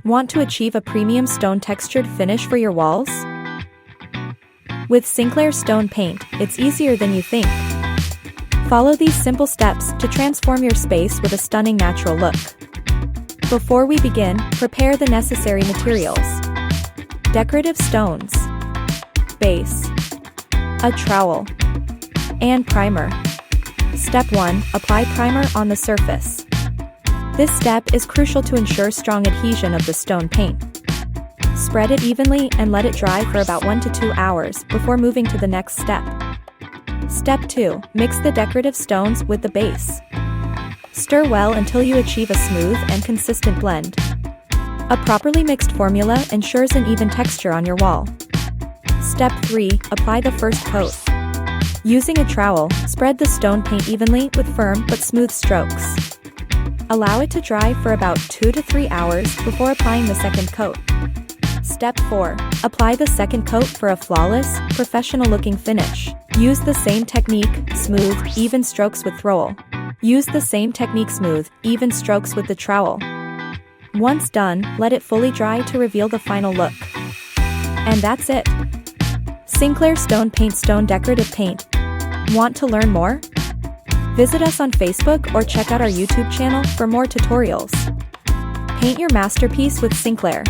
Want to achieve a premium stone textured finish for your walls? With SINCLAIR Stone Paint, it's easier than you think. Follow these simple steps to transform your space with a stunning natural look. Before we begin, prepare the necessary materials. Decorative stones, base, a trowel, and primer. Step 1. Apply primer on the surface. This step is crucial to ensure strong adhesion of the stone paint. Spread it evenly and let it dry for about 1 to 2 hours before moving to the next step. Step 2. Mix the decorative stones with the base. Stir well until you achieve a smooth and consistent blend. A properly mixed formula ensures an even texture on your wall. Step 3. Apply the first coat. Using a trowel, spread the stone paint evenly with firm but smooth strokes. Allow it to dry for about 2 to 3 hours before applying the second coat. Step 4. Apply the second coat for a flawless, professional-looking finish. Use the same technique, smooth, even strokes with trowel. Use the same technique, smooth, even strokes with the trowel. Once done, let it fully dry to reveal the final look. And that's it. SINCLAIR Stone Paint Stone Decorative Paint. Want to learn more? Visit us on Facebook or check out our YouTube channel for more tutorials. Paint your masterpiece with SINCLAIR.